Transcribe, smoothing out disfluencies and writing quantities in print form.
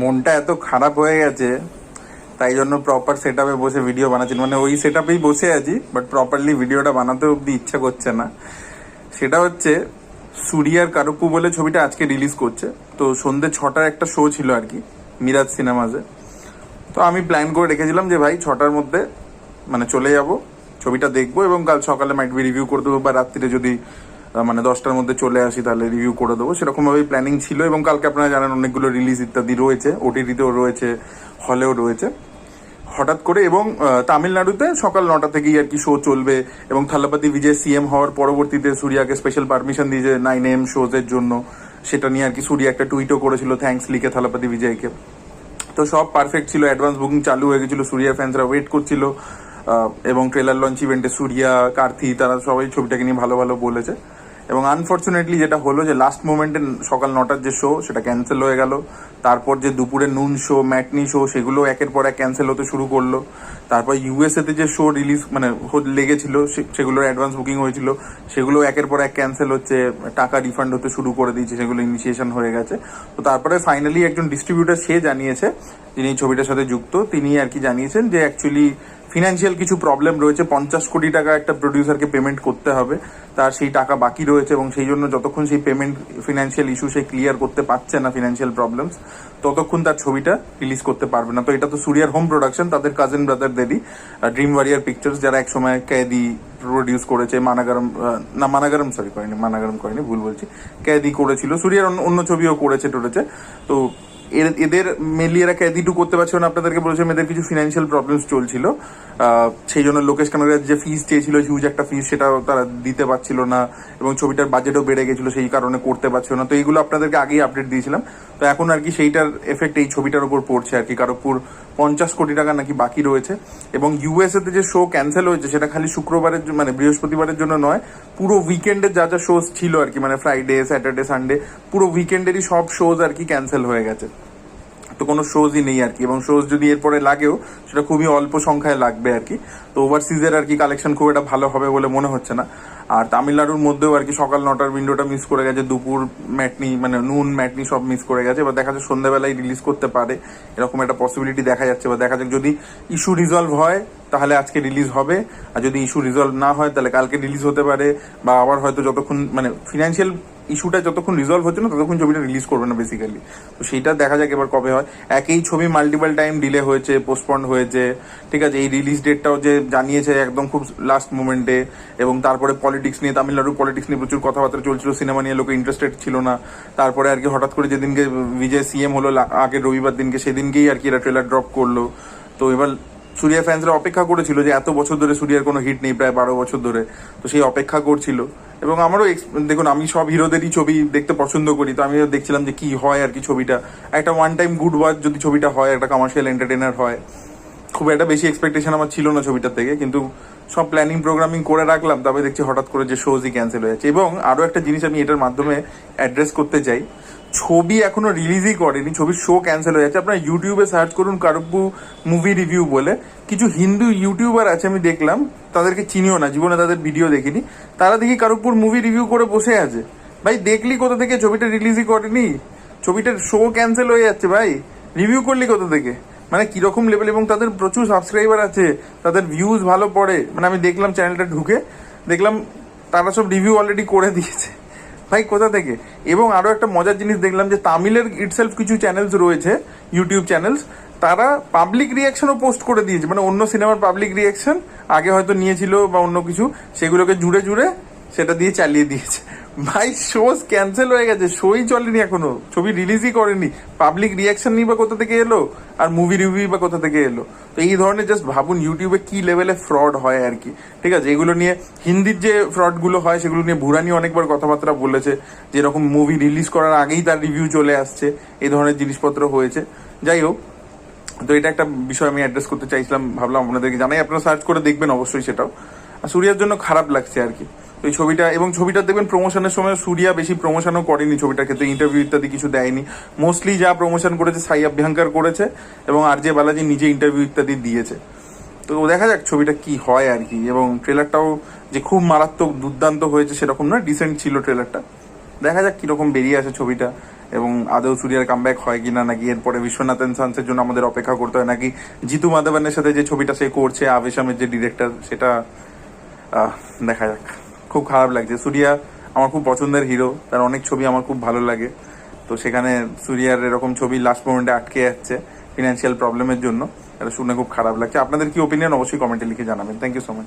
মনটা এত খারাপ হয়ে গেছে, তাই জন্য প্রপার সেট আপে বসে ভিডিও বানাচ্ছি। মানে ওই সেট আপেই বসে আছি, বাট প্রপারলি ভিডিওটা বানাতে অব্দি ইচ্ছা করছে না। সেটা হচ্ছে সুরিয়ার কারুপ্পু বলে ছবিটা আজকে রিলিজ করছে। তো সন্ধ্যে 6টার একটা শো ছিল আর কি, মিরাজ সিনেমাসে। তো আমি প্ল্যান করে রেখেছিলাম যে ভাই 6টার মধ্যে মানে চলে যাব, ছবিটা দেখবো এবং কাল সকালে মাইট বি রিভিউ করে দেবো, বা রাত্রিরে যদি মানে 10টার মধ্যে চলে আসি তাহলে রিভিউ করে দেবো, সেরকমভাবেই প্ল্যানিং ছিল। এবং কালকে আপনারা জানেন অনেকগুলো রিলিজ ইত্যাদি রয়েছে, ওটিটিতেও রয়েছে, হলেও রয়েছে। হঠাৎ করে এবং তামিলনাড়ুতে সকাল 9টা থেকেই আর কি শো চলবে, এবং থালাপতি বিজয় সিএম হওয়ার পরবর্তীতে সূর্যাকে স্পেশাল পারমিশন দিয়েছে 9 AM শোজের জন্য। সেটা নিয়ে আর কি সূর্য একটা টুইটও করেছিল থ্যাঙ্কস লিখে থালাপতি বিজয়কে। তো সব পারফেক্ট ছিল, অ্যাডভান্স বুকিং চালু হয়ে গেছিল, সূর্যার ফ্যান্সরা ওয়েট করছিল। এবং ট্রেলার লঞ্চ ইভেন্টে সূর্যা, কার্থি তারা সবাই ছবিটাকে নিয়ে ভালো ভালো বলেছে। এবং আনফর্চুনেটলি যেটা হলো যে লাস্ট মোমেন্টে সকাল 9টার যে শো সেটা ক্যান্সেল হয়ে গেল। তারপর যে দুপুরে নুন শো, ম্যাটনি শো, সেগুলো একের পর এক ক্যান্সেল হতে শুরু করলো। তারপর ইউএসএতে যে শো রিলিজ মানে লেগেছিল সেগুলোর অ্যাডভান্স বুকিং হয়েছিল, সেগুলো একের পর এক ক্যান্সেল হচ্ছে, টাকা রিফান্ড হতে শুরু করে দিয়েছে, সেগুলো ইনিশিয়েশন হয়ে গেছে। তো তারপরে ফাইনালি একজন ডিস্ট্রিবিউটার সে জানিয়েছে, যিনি ছবিটার সাথে যুক্ত, তিনি আর কি জানিয়েছেন যে অ্যাকচুয়ালি ফিনান্সিয়াল কিছু প্রবলেম রয়েছে, 50 কোটি টাকা একটা প্রডিউসারকে পেমেন্ট করতে হবে, তার সেই টাকা বাকি রয়েছে, এবং সেই জন্য যতক্ষণ সেই পেমেন্ট ফিনান্সিয়াল ইস্যু সে ক্লিয়ার করতে পারছে না, ফিনান্সিয়াল প্রবলেমস, ততক্ষণ তার ছবিটা রিলিজ করতে পারবে না। তো এটা তো সূর্যার হোম প্রোডাকশন, তাদের কাজিন ব্রাদারদেরই, ড্রিম ওয়ারিয়ার পিকচার্স, যারা একসময় ক্যাদি প্রডিউস করেছে, মানাগারম করেনি, ভুল বলছি, ক্যাদি করেছিল, সূর্যার অন্য ছবিও করেছে টরেছে। তো এদের মেনলি এরা ক্যাদি 2 করতে পারছিল না, আপনাদেরকে বলেছিলাম এদের কিছু ফিনান্সিয়াল প্রবলেমস চলছিল। সেই জন্য লোকেশ কানাগড়ার যে ফিস চেয়েছিল, হিউজ একটা ফিস, সেটাও তারা দিতে পারছিল না, এবং ছবিটার বাজেটও বেড়ে গেছিল, সেই কারণে করতে পারছিল না। তো এইগুলো আপনাদেরকে আগেই আপডেট দিয়েছিলাম। তো এখন আর কি সেইটার এফেক্ট এই ছবিটার উপর পড়ছে আর কি। কারুপ্পুর 50 কোটি টাকা নাকি বাকি রয়েছে। এবং ইউএসএতে যে শো ক্যান্সেল হয়েছে সেটা খালি শুক্রবারের মানে বৃহস্পতিবারের জন্য নয়, পুরো উইকেন্ডের যা যা শোজ ছিল আর কি, মানে ফ্রাইডে, স্যাটারডে, সানডে, পুরো উইকেন্ডেরই সব শোজ আর কি ক্যান্সেল হয়ে গেছে। তো কোনো শোজই নেই আর কি, এবং শোজ যদি এরপরে লাগেও সেটা খুবই অল্প সংখ্যায় লাগবে আর কি। তো ওভারসিজের আর কি কালেকশন খুব একটা ভালো হবে বলে মনে হচ্ছে না। আর তামিলনাড়ুর মধ্যেও আর কি সকাল 9টার উইন্ডোটা মিস করে গেছে, দুপুর ম্যাটনি মানে নুন ম্যাটনি সব মিস করে গেছে। এবার দেখা যাচ্ছে সন্ধ্যাবেলায় রিলিজ করতে পারে, এরকম একটা পসিবিলিটি দেখা যাচ্ছে। বা দেখা যাক যদি ইস্যু রিজলভ হয় তাহলে আজকে রিলিজ হবে, আর যদি ইস্যু রিজলভ না হয় তাহলে কালকে রিলিজ হতে পারে, বা আবার হয়তো যতক্ষণ মানে ফিনান্সিয়াল ইস্যুটা যতক্ষণ রিজলভ হচ্ছে না ততক্ষণ ছবিটা রিলিজ করবে না বেসিক্যালি। তো সেইটা দেখা যাক এবার কবে হয়। একই ছবি মাল্টিপল টাইম ডিলে হয়েছে, পোস্টপন্ড হয়েছে, ঠিক আছে। এই রিলিজ ডেটটাও যে জানিয়েছে একদম খুব লাস্ট মোমেন্টে। এবং তারপরে পলিটিক্স নিয়ে, তামিলনাড়ুর পলিটিক্স নিয়ে প্রচুর কথাবার্তা চলছিল, সিনেমা নিয়ে লোকে ইন্টারেস্টেড ছিল না। তারপরে আর কি হঠাৎ করে যেদিনকে বিজয় সিএম হলো আগের রবিবার দিনকে, সেদিনকেই আর কি এরা ট্রেলার ড্রপ করলো। তো এবার সূর্যা ফ্যান্সরা অপেক্ষা করেছিল যে এত বছর ধরে সূর্যার কোনো হিট নেই, প্রায় 12 বছর ধরে, তো সেই অপেক্ষা করছিল। এবং আমারও দেখুন, আমি সব হিরোদেরই ছবি দেখতে পছন্দ করি, তো আমিও দেখছিলাম যে কি হয় আর কি ছবিটা। একটা ওয়ান টাইম গুড ওয়াচ যদি ছবিটা হয়, একটা কমার্শিয়াল এন্টারটেইনার হয়। খুব একটা বেশি এক্সপেকটেশন আমার ছিল না ছবিটার থেকে, কিন্তু সব প্ল্যানিং প্রোগ্রামিং করে রাখলাম, তবে দেখছি হঠাৎ করে যে শোজই ক্যান্সেল হয়ে যাচ্ছে। এবং আরও একটা জিনিস আমি এটার মাধ্যমে অ্যাড্রেস করতে চাই, ছবি এখনো রিলিজই করেনি, ছবির শো ক্যান্সেল হয়ে যাচ্ছে। আপনারা ইউটিউবে সার্চ করুন কারুপ্পু মুভি রিভিউ বলে, কিছু হিন্দু ইউটিউবার আছে আমি দেখলাম, তাদেরকে চিনিও না, জীবনে তাদের ভিডিও দেখিনি, তারা দেখি কারুপ্পুর মুভি রিভিউ করে বসে আছে। ভাই দেখলি কোথা থেকে, ছবিটা রিলিজই করেনি, ছবিটার শো ক্যান্সেল হয়ে যাচ্ছে, ভাই রিভিউ করলি কোথা থেকে? মানে কিরকম লেভেল, এবং তাদের প্রচুর সাবস্ক্রাইবার আছে, তাদের ভিউজ ভালো পড়ে। মানে আমি দেখলাম চ্যানেলটা ঢুকে দেখলাম তারা সব রিভিউ অলরেডি করে দিয়েছে, ভাই কোথা থেকে? এবং আরো একটা মজার জিনিস দেখলাম যে তামিলের ইটসেলফ কিছু চ্যানেলস রয়েছে, ইউটিউব চ্যানেলস, তারা পাবলিক রিয়াকশনও পোস্ট করে দিয়েছে। মানে অন্য সিনেমার পাবলিক রিয়াকশন আগে হয়তো নিয়েছিল বা অন্য কিছু, সেগুলোকে জুড়ে জুড়ে সেটা দিয়ে চালিয়ে দিয়েছে। ভাই শোজ ক্যান্সেল হয়ে গেছে, শোই চলেনি এখনো, ছবি রিলিজই করেনি, পাবলিক রিয়াকশন নিয়ে বা কোথা থেকে এলো, আর মুভি রিভিউ বা কোথা থেকে এলো? তো এই ধরনের জাস্ট ভাবুন ইউটিউবে কি লেভেলে ফ্রড হয় আর কি, ঠিক আছে। এগুলো নিয়ে হিন্দির যে ফ্রডগুলো হয় সেগুলো নিয়ে ভুরানি অনেকবার কথাবার্তা বলেছে, যেরকম মুভি রিলিজ করার আগেই তার রিভিউ চলে আসছে, এই ধরনের জিনিসপত্র হয়েছে। যাই হোক, তো এটা একটা বিষয় আমি অ্যাড্রেস করতে চাইছিলাম, ভাবলাম আপনাদেরকে জানাই, আপনারা সার্চ করে দেখবেন অবশ্যই সেটাও। আর সূর্যার জন্য খারাপ লাগছে আর কি এই ছবিটা। এবং ছবিটা দেখবেন প্রমোশনের সময় সূর্যা বেশি প্রমোশনও করেনি ছবিটার ক্ষেত্রে, ইন্টারভিউ ইত্যাদি কিছু দেয়নি। মোস্টলি যা প্রমোশন করেছে সাই অভ্যঙ্কর করেছে, এবং আর জে বালাজি নিজে ইন্টারভিউ ইত্যাদি দিয়েছে। তো দেখা যাক ছবিটা কি হয় আর কি। এবং ট্রেলারটাও যে খুব মারাত্মক দুর্দান্ত হয়েছে সেরকম নয়, ডিসেন্ট ছিল ট্রেলারটা। দেখা যাক কিরকম বেরিয়ে আসে ছবিটা। এবং আদৌ সূর্যার কামব্যাক হয় কিনা, নাকি এরপরে বিশ্বনাথন সান্সের জন্য আমাদের অপেক্ষা করতে হয়, নাকি জিতু মাধবনের সাথে যে ছবিটা সে করছে আবেশামের যে ডিরেক্টর, সেটা দেখা যাক। খুব খারাপ লাগছে। সূর্যা আমার খুব পছন্দের হিরো, তার অনেক ছবি আমার খুব ভালো লাগে, তো সেখানে সূর্যার এরকম ছবি লাস্ট মোমেন্টে আটকে যাচ্ছে ফিনান্সিয়াল প্রবলেমের জন্য, এটা শুনে খুব খারাপ লাগছে। আপনাদের কি ওপিনিয়ন অবশ্যই কমেন্টে লিখে জানাবেন। Thank you so much.